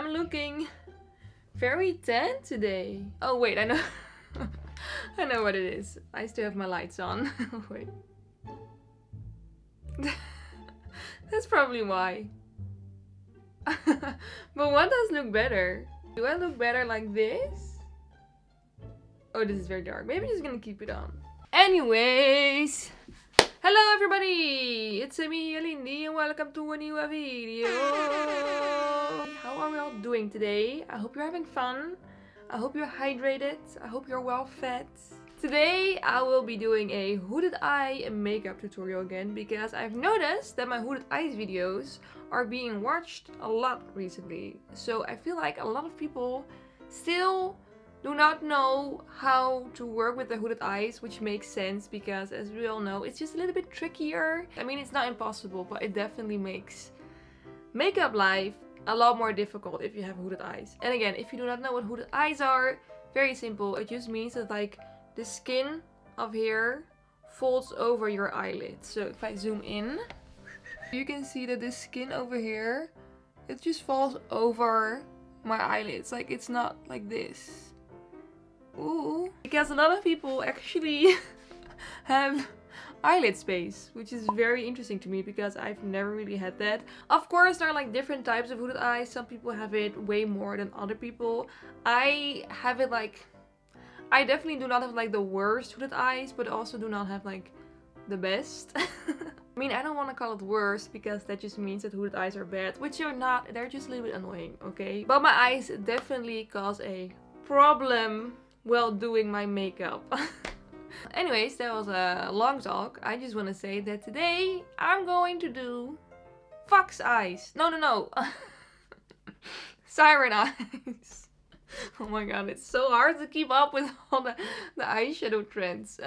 I'm looking very tan today. Oh wait, I know. I know what it is. I still have my lights on. Wait. That's probably why. But what does look better? Do I look better like this? Oh, this is very dark. Maybe I'm just gonna keep it on. Anyways. Hello everybody! It's me, Lindy, and welcome to a new video. How are we all doing today? I hope you're having fun. I hope you're hydrated. I hope you're well fed. Today I will be doing a hooded eye makeup tutorial again because I've noticed that my hooded eyes videos are being watched a lot recently. So I feel like a lot of people still do not know how to work with the hooded eyes, which makes sense because, as we all know, it's just a little bit trickier. I mean, it's not impossible, but it definitely makes makeup life a lot more difficult if you have hooded eyes. And again, if you do not know what hooded eyes are, very simple. It just means that like the skin of here folds over your eyelid. So if I zoom in, you can see that the skin over here, it just falls over my eyelids. Like it's not like this. Ooh. Because a lot of people actually have eyelid space, which is very interesting to me because I've never really had that. Of course, there are like different types of hooded eyes. Some people have it way more than other people. I have it like, I definitely do not have like the worst hooded eyes, but also do not have like the best. I mean, I don't want to call it worse because that just means that hooded eyes are bad, which they're not. They're just a little bit annoying, okay? But my eyes definitely cause a problem while doing my makeup. Anyways, that was a long talk. I just want to say that today I'm going to do fox eyes. No. Siren eyes. Oh my god, it's so hard to keep up with all the eyeshadow trends.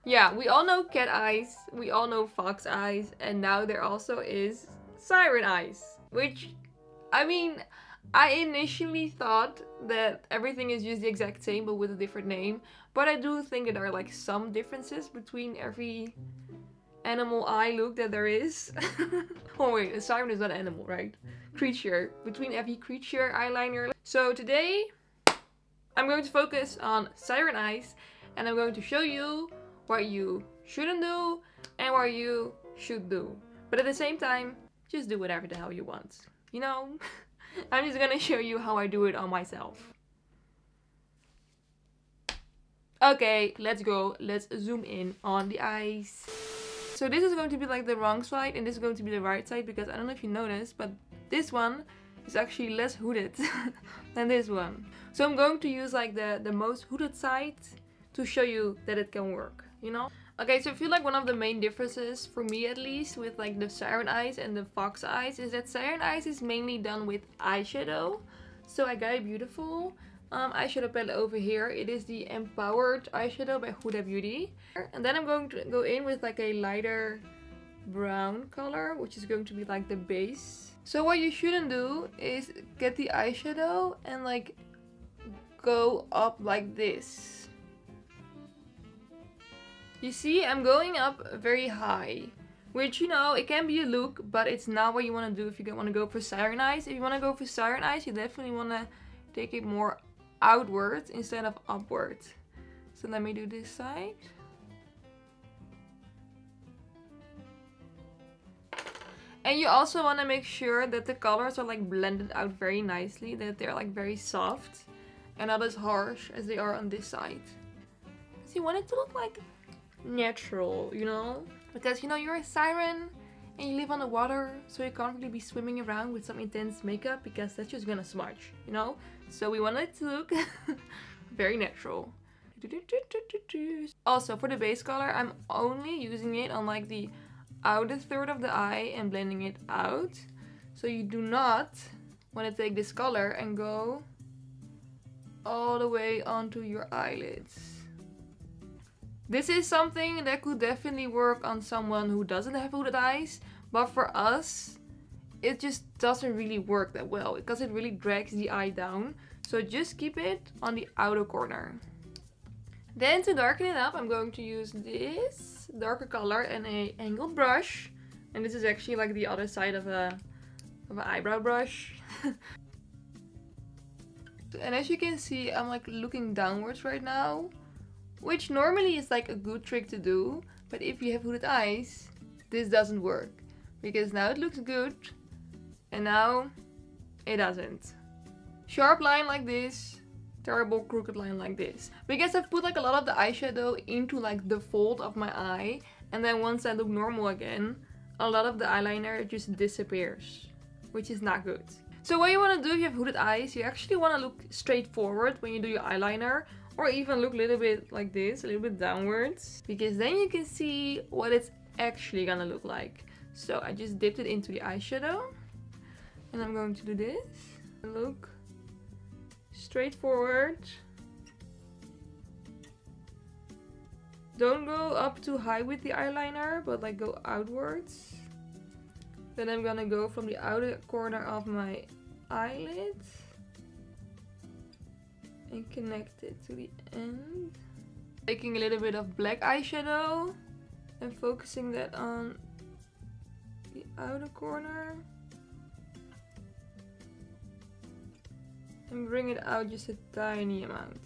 Yeah, we all know cat eyes, we all know fox eyes, and now there also is siren eyes. Which, I mean, I initially thought that everything is just the exact same but with a different name. But I do think that there are like some differences between every animal eye look that there is. Oh wait, a siren is not an animal, right? Creature. Between every creature eyeliner. So today I'm going to focus on siren eyes and I'm going to show you what you shouldn't do and what you should do. But at the same time, just do whatever the hell you want. You know? I'm just gonna show you how I do it on myself. Okay, let's go. Let's zoom in on the eyes. So this is going to be like the wrong side and this is going to be the right side because I don't know if you noticed, but this one is actually less hooded than this one. So I'm going to use like the most hooded side to show you that it can work, you know? Okay, so I feel like one of the main differences, for me at least, with like the siren eyes and the fox eyes is that siren eyes is mainly done with eyeshadow. So I got a beautiful eyeshadow palette over here. It is the Empowered eyeshadow by Huda Beauty. And then I'm going to go in with like a lighter brown color, which is going to be like the base. So what you shouldn't do is get the eyeshadow and like go up like this. You see, I'm going up very high, which, you know, it can be a look, but it's not what you want to do if you want to go for siren eyes. If you want to go for siren eyes, you definitely want to take it more outwards instead of upwards. So let me do this side. And you also want to make sure that the colors are like blended out very nicely, that they're like very soft and not as harsh as they are on this side. So you want it to look like natural, you know, because you know you're a siren and you live on the water, so you can't really be swimming around with some intense makeup because that's just gonna smudge, you know. So we want it to look very natural. Also, for the base color, I'm only using it on like the outer third of the eye and blending it out. So you do not want to take this color and go all the way onto your eyelids. This is something that could definitely work on someone who doesn't have hooded eyes, but for us, it just doesn't really work that well because it really drags the eye down. So just keep it on the outer corner. Then to darken it up, I'm going to use this darker color and an angled brush. And this is actually like the other side of an eyebrow brush. And as you can see, I'm like looking downwards right now, which normally is like a good trick to do, but if you have hooded eyes, this doesn't work, because now it looks good and now it doesn't. Sharp line like this, terrible crooked line like this. Because I've put like a lot of the eyeshadow into like the fold of my eye, and then once I look normal again, a lot of the eyeliner just disappears, which is not good. So what you want to do if you have hooded eyes, you actually want to look straight forward when you do your eyeliner, or even look a little bit like this, a little bit downwards, because then you can see what it's actually gonna look like. So I just dipped it into the eyeshadow, and I'm going to do this and look straight forward. Don't go up too high with the eyeliner, but like go outwards. Then I'm gonna go from the outer corner of my eyelid and connect it to the end. Taking a little bit of black eyeshadow and focusing that on the outer corner. And bring it out just a tiny amount.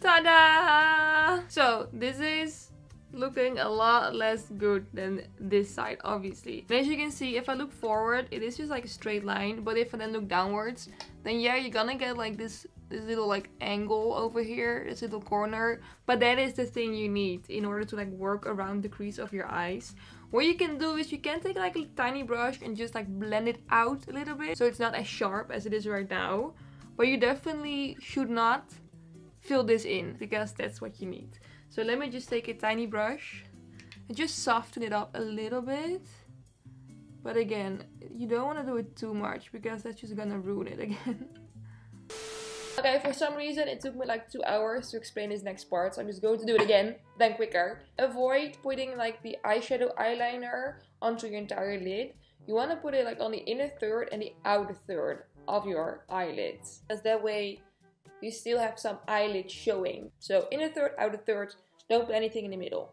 Ta-da! So this is looking a lot less good than this side, obviously. And as you can see, if I look forward, it is just like a straight line, but if I then look downwards, then yeah, you're gonna get like this little like angle over here, this little corner, but that is the thing you need in order to like work around the crease of your eyes. What you can do is you can take like a tiny brush and just like blend it out a little bit, so it's not as sharp as it is right now, but you definitely should not fill this in, because that's what you need. So let me just take a tiny brush and just soften it up a little bit. But again, you don't want to do it too much, because that's just gonna ruin it again. Okay, for some reason it took me like 2 hours to explain this next part, so I'm just going to do it again, then quicker. Avoid putting like the eyeshadow eyeliner onto your entire lid. You want to put it like on the inner third and the outer third of your eyelids, because that way you still have some eyelid showing. So inner third, outer third, don't put anything in the middle.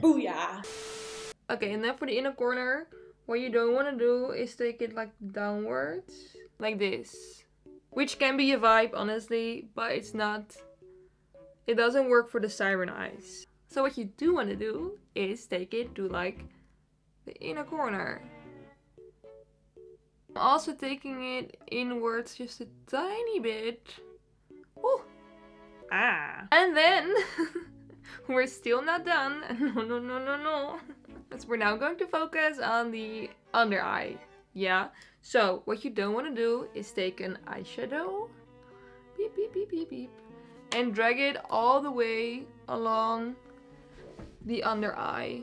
Booyah! Okay, and then for the inner corner, what you don't want to do is take it like downwards, like this. Which can be a vibe, honestly, but it's not. It doesn't work for the siren eyes. So what you do want to do is take it to like the inner corner. I'm also taking it inwards just a tiny bit. Ooh. Ah. And then we're still not done. No. Because we're now going to focus on the under eye. Yeah. So what you don't want to do is take an eyeshadow, beep beep beep beep beep, and drag it all the way along the under eye.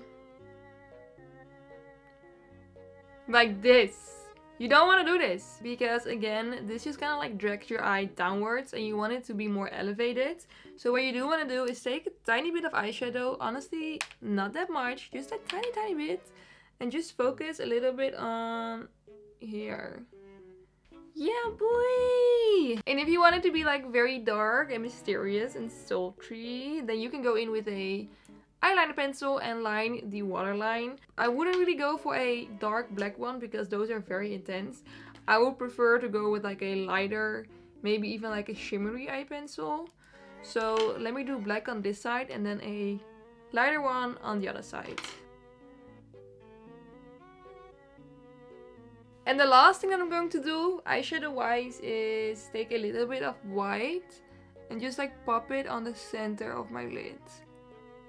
Like this. You don't want to do this, because again, this just kind of like drags your eye downwards and you want it to be more elevated. So what you do want to do is take a tiny bit of eyeshadow, honestly not that much, just a tiny bit, and just focus a little bit on here. Yeah, boy! And if you want it to be like very dark and mysterious and sultry, then you can go in with a eyeliner pencil and line the waterline. I wouldn't really go for a dark black one, because those are very intense. I would prefer to go with like a lighter, maybe even like a shimmery eye pencil. So let me do black on this side and then a lighter one on the other side. And the last thing that I'm going to do, eyeshadow wise, is take a little bit of white and just like pop it on the center of my lid.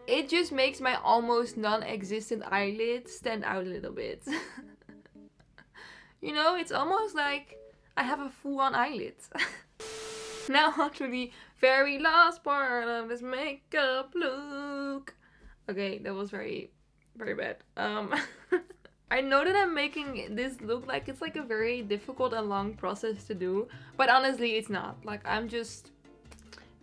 It just makes my almost non-existent eyelid stand out a little bit. You know, it's almost like I have a full-on eyelid. Now on to the very last part of this makeup look. Okay, that was very bad. I know that I'm making this look like it's like a very difficult and long process to do, but honestly it's not. Like, I'm just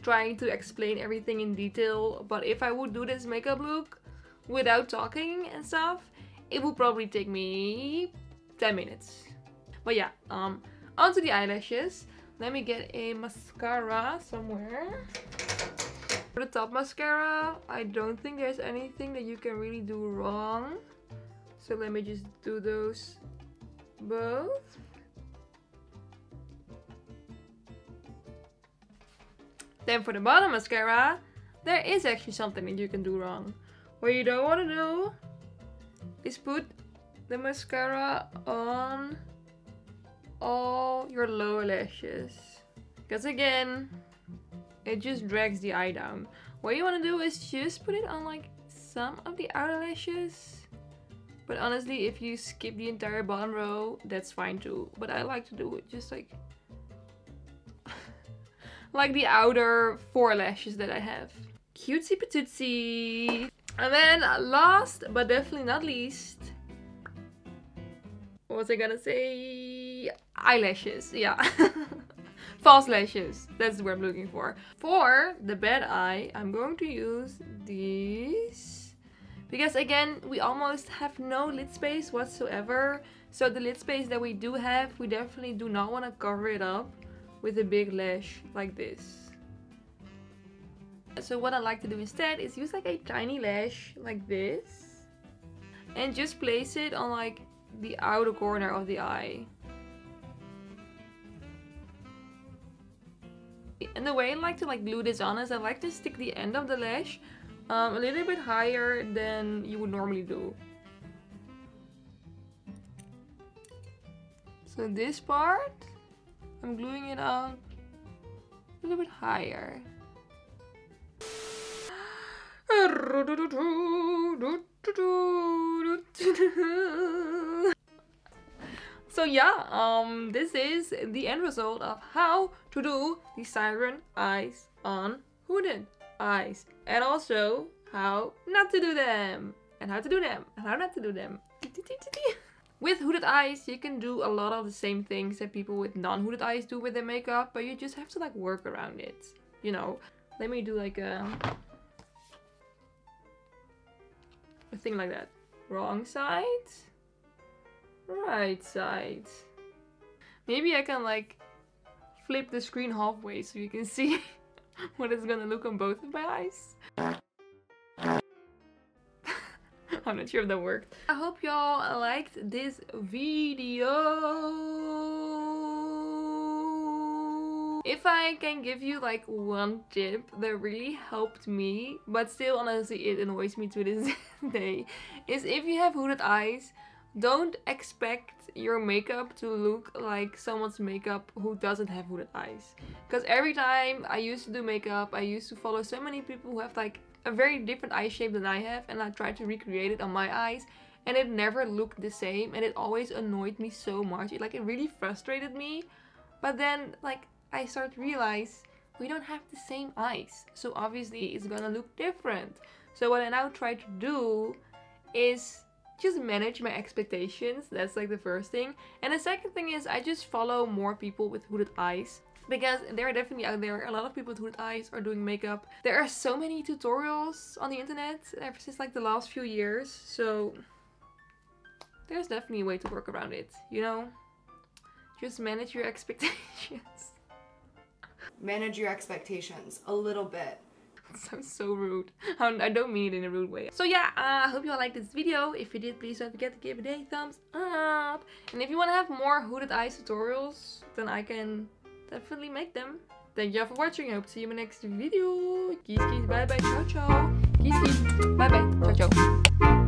trying to explain everything in detail, but if I would do this makeup look without talking and stuff, it would probably take me 10 minutes. But yeah, onto the eyelashes. Let me get a mascara somewhere. For the top mascara, I don't think there's anything that you can really do wrong. So let me just do those both. Then for the bottom mascara, there is actually something that you can do wrong. What you don't want to do is put the mascara on all your lower lashes. Because again, it just drags the eye down. What you want to do is just put it on like some of the outer lashes. But honestly, if you skip the entire bottom row, that's fine too. But I like to do it just like the outer 4 lashes that I have. Cutesy patootsy. And then last but definitely not least, what was I gonna say? Eyelashes, yeah. False lashes, that's the word I'm looking for. For the bad eye, I'm going to use these. Because again, we almost have no lid space whatsoever. So the lid space that we do have, we definitely do not want to cover it up with a big lash like this. So what I like to do instead is use like a tiny lash like this. And just place it on like the outer corner of the eye. And the way I like to like glue this on is I like to stick the end of the lash a little bit higher than you would normally do. So this part, I'm gluing it on a little bit higher. So yeah, this is the end result of how to do the siren eyes on hooded eyes. And also how not to do them. And how to do them. And how not to do them. With hooded eyes, you can do a lot of the same things that people with non-hooded eyes do with their makeup. But you just have to like work around it. You know, let me do like a thing like that. Wrong side. Right side. Maybe I can like flip the screen halfway so you can see what it's gonna look on both of my eyes. I'm not sure if that worked. I hope y'all liked this video. If I can give you like one tip that really helped me, but still honestly it annoys me to this day, is if you have hooded eyes, don't expect your makeup to look like someone's makeup who doesn't have hooded eyes. Because every time I used to do makeup, I used to follow so many people who have like a very different eye shape than I have, and I tried to recreate it on my eyes and it never looked the same, and it always annoyed me so much. It really frustrated me. But then like I started to realize we don't have the same eyes, so obviously it's gonna look different. So what I now try to do is just manage my expectations. That's like the first thing. And the second thing is I just follow more people with hooded eyes, because they're definitely out there. A lot of people with hooded eyes are doing makeup. There are so many tutorials on the internet ever since like the last few years, so there's definitely a way to work around it, you know? Just manage your expectations. Manage your expectations a little bit. Sounds so rude. I don't mean it in a rude way. So yeah, I hope you all liked this video. If you did, please don't forget to give it a thumbs up. And if you want to have more hooded eyes tutorials, then I can definitely make them. Thank you all for watching. I hope to see you in my next video. Kies, kies, bye bye, ciao, ciao. Kies, kies, bye bye, ciao, ciao.